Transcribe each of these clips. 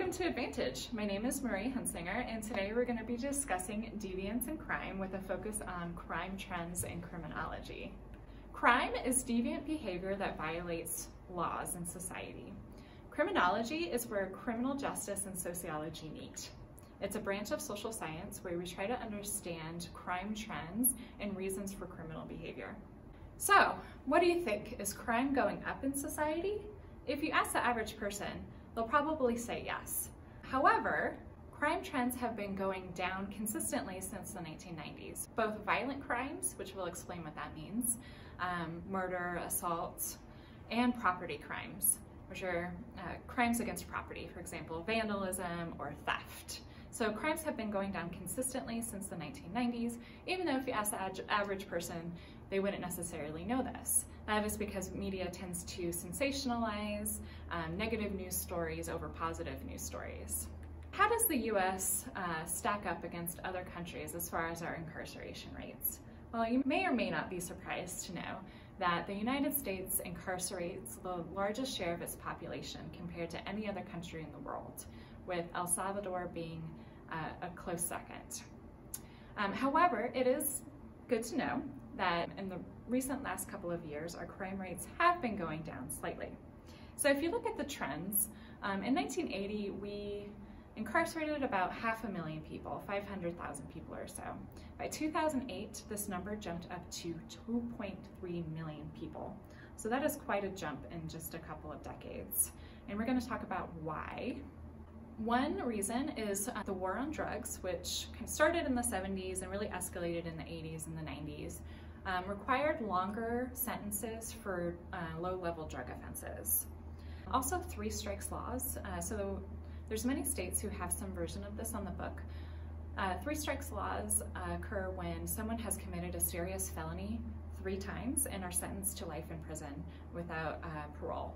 Welcome to EdVantage. My name is Huntsinger, and today we're going to be discussing deviance and crime with a focus on crime trends and criminology. Crime is deviant behavior that violates laws in society. Criminology is where criminal justice and sociology meet. It's a branch of social science where we try to understand crime trends and reasons for criminal behavior. So, what do you think? Is crime going up in society? If you ask the average person, they'll probably say yes. However, crime trends have been going down consistently since the 1990s. Both violent crimes, which we'll explain what that means, murder, assault, and property crimes, which are crimes against property, for example, vandalism or theft. So crimes have been going down consistently since the 1990s, even though if you ask the average person, they wouldn't necessarily know this. That is because media tends to sensationalize negative news stories over positive news stories. How does the US stack up against other countries as far as our incarceration rates? Well, you may or may not be surprised to know that the United States incarcerates the largest share of its population compared to any other country in the world, with El Salvador being a close second. However, it is good to know that in the recent last couple of years, our crime rates have been going down slightly. So if you look at the trends, in 1980, we incarcerated about 500,000 people, 500,000 people or so. By 2008, this number jumped up to 2.3 million people. So that is quite a jump in just a couple of decades. And we're going to talk about why. One reason is the war on drugs, which started in the 70s and really escalated in the 80s and the 90s, required longer sentences for low-level drug offenses. Also, three strikes laws. So there's many states who have some version of this on the book. Three strikes laws occur when someone has committed a serious felony 3 times and are sentenced to life in prison without parole.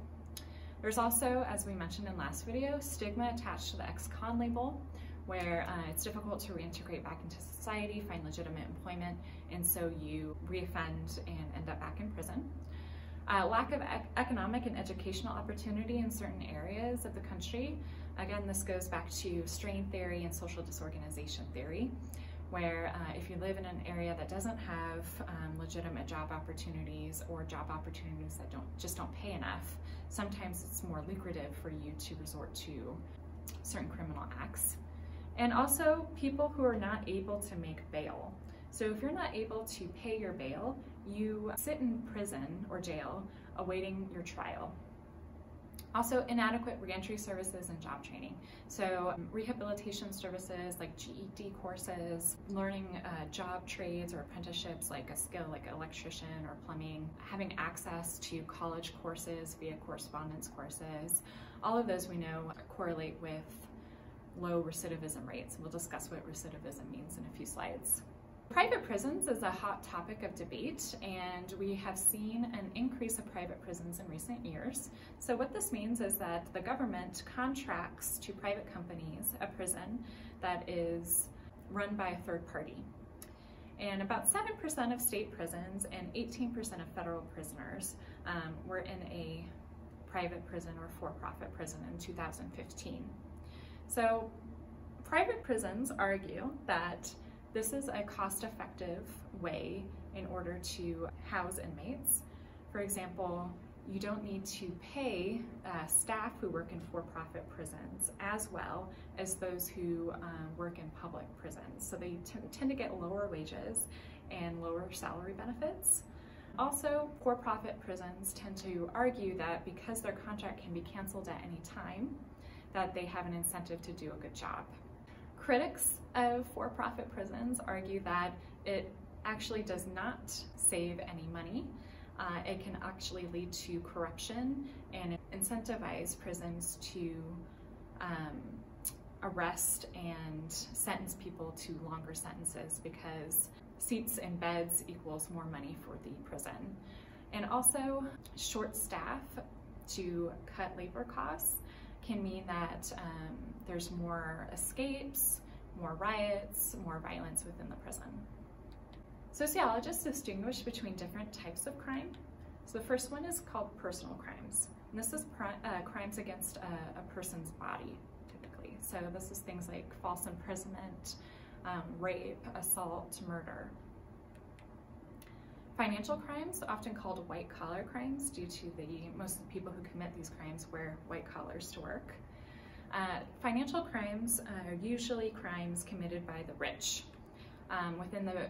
There's also, as we mentioned in last video, stigma attached to the ex-con label, where it's difficult to reintegrate back into society, find legitimate employment, and so you reoffend and end up back in prison. Lack of economic and educational opportunity in certain areas of the country. Again, this goes back to strain theory and social disorganization theory, where if you live in an area that doesn't have legitimate job opportunities or job opportunities that just don't pay enough, sometimes it's more lucrative for you to resort to certain criminal acts. And also people who are not able to make bail. So if you're not able to pay your bail, you sit in prison or jail awaiting your trial. Also, inadequate reentry services and job training. So rehabilitation services like GED courses, learning job trades or apprenticeships like a skill like electrician or plumbing, having access to college courses via correspondence courses. All of those we know correlate with low recidivism rates. We'll discuss what recidivism means in a few slides. Private prisons is a hot topic of debate, and we have seen an increase of private prisons in recent years. So what this means is that the government contracts to private companies a prison that is run by a third party. And about 7% of state prisons and 18% of federal prisoners were in a private prison or for-profit prison in 2015. So private prisons argue that this is a cost-effective way in order to house inmates. For example, you don't need to pay staff who work in for-profit prisons as well as those who work in public prisons. So they tend to get lower wages and lower salary benefits. Also, for-profit prisons tend to argue that because their contract can be canceled at any time, that they have an incentive to do a good job. Critics of for-profit prisons argue that it actually does not save any money. It can actually lead to corruption and incentivize prisons to arrest and sentence people to longer sentences because seats and beds equals more money for the prison. And also, short staff to cut labor costs can mean that there's more escapes, more riots, more violence within the prison. Sociologists distinguish between different types of crime. So the first one is called personal crimes. And this is crimes against a person's body, typically. historically. So this is things like false imprisonment, rape, assault, murder. Financial crimes, often called white-collar crimes due to most of the people who commit these crimes wear white collars to work. Financial crimes are usually crimes committed by the rich within the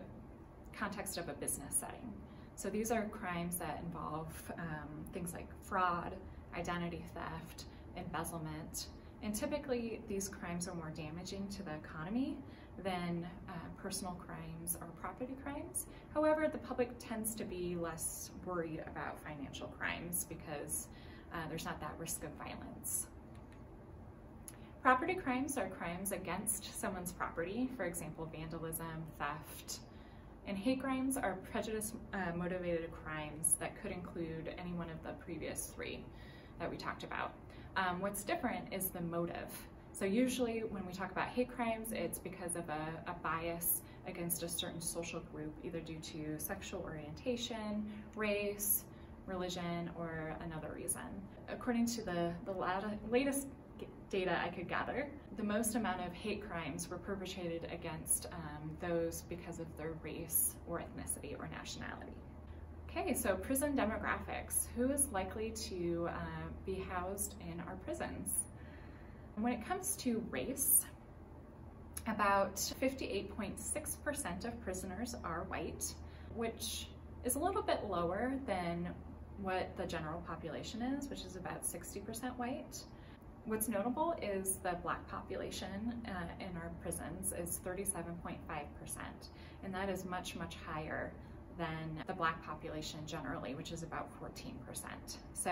context of a business setting. So these are crimes that involve things like fraud, identity theft, embezzlement, and typically these crimes are more damaging to the economy than personal crimes or property crimes. However, the public tends to be less worried about financial crimes because there's not that risk of violence. Property crimes are crimes against someone's property, for example, vandalism, theft. And hate crimes are prejudice-motivated crimes that could include any one of the previous three that we talked about. What's different is the motive. So usually when we talk about hate crimes, it's because of a bias against a certain social group, either due to sexual orientation, race, religion, or another reason. According to the latest data I could gather, the most amount of hate crimes were perpetrated against those because of their race or ethnicity or nationality. Okay, so prison demographics. Who is likely to be housed in our prisons? When it comes to race, about 58.6% of prisoners are white, which is a little bit lower than what the general population is, which is about 60% white. What's notable is the Black population in our prisons is 37.5%, and that is much, much higher than the Black population generally, which is about 14%. So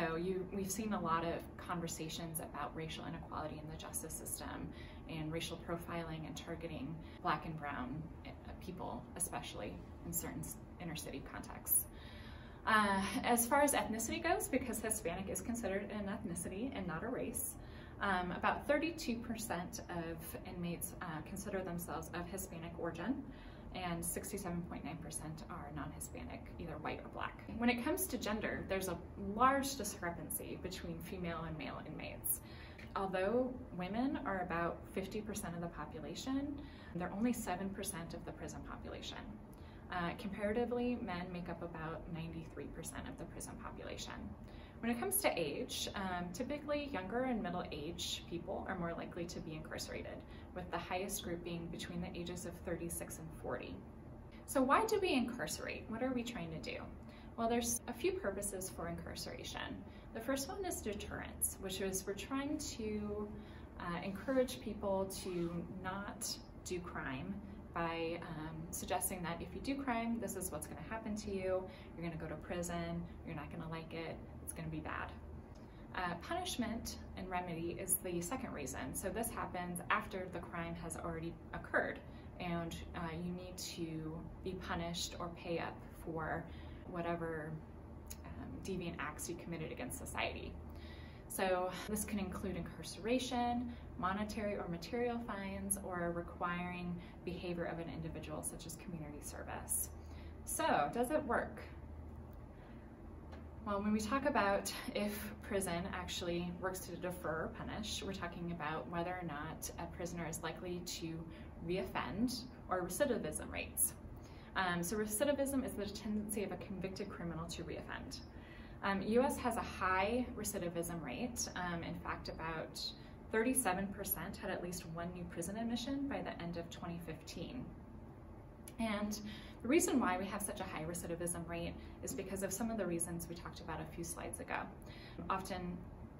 we've seen a lot of conversations about racial inequality in the justice system and racial profiling and targeting Black and brown people, especially in certain inner city contexts. As far as ethnicity goes, because Hispanic is considered an ethnicity and not a race, about 32% of inmates consider themselves of Hispanic origin, and 67.9% are non-Hispanic, either white or Black. When it comes to gender, there's a large discrepancy between female and male inmates. Although women are about 50% of the population, they're only 7% of the prison population. Comparatively, men make up about 93% of the prison population. When it comes to age, typically younger and middle-aged people are more likely to be incarcerated, with the highest group being between the ages of 36 and 40. So why do we incarcerate? What are we trying to do? Well, there's a few purposes for incarceration. The first one is deterrence, which is we're trying to encourage people to not do crime by suggesting that if you do crime, this is what's going to happen to you. You're going to go to prison. You're not going to like it. It's going to be bad. Punishment and remedy is the second reason. So this happens after the crime has already occurred, and you need to be punished or pay up for whatever deviant acts you committed against society. So this can include incarceration, monetary or material fines, or requiring behavior of an individual, such as community service. So, does it work? Well, when we talk about if prison actually works to defer or punish, we're talking about whether or not a prisoner is likely to reoffend, or recidivism rates. So recidivism is the tendency of a convicted criminal to reoffend. US has a high recidivism rate. In fact, about 37% had at least one new prison admission by the end of 2015. And the reason why we have such a high recidivism rate is because of some of the reasons we talked about a few slides ago. Often,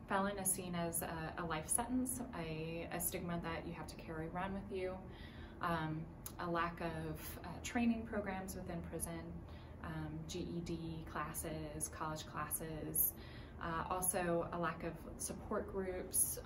felon is seen as a life sentence, a stigma that you have to carry around with you, a lack of training programs within prison, GED classes, college classes, also a lack of support groups,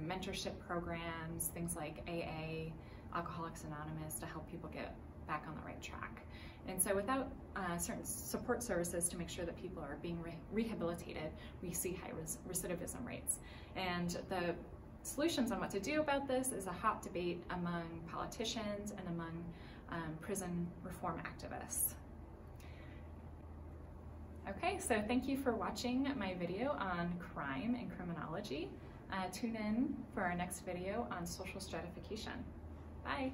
mentorship programs, things like AA, Alcoholics Anonymous, to help people get back on the right track. And so without certain support services to make sure that people are being rehabilitated, we see high recidivism rates. And the solutions on what to do about this is a hot debate among politicians and among prison reform activists. Okay, so thank you for watching my video on crime and criminology. Tune in for our next video on social stratification. Bye.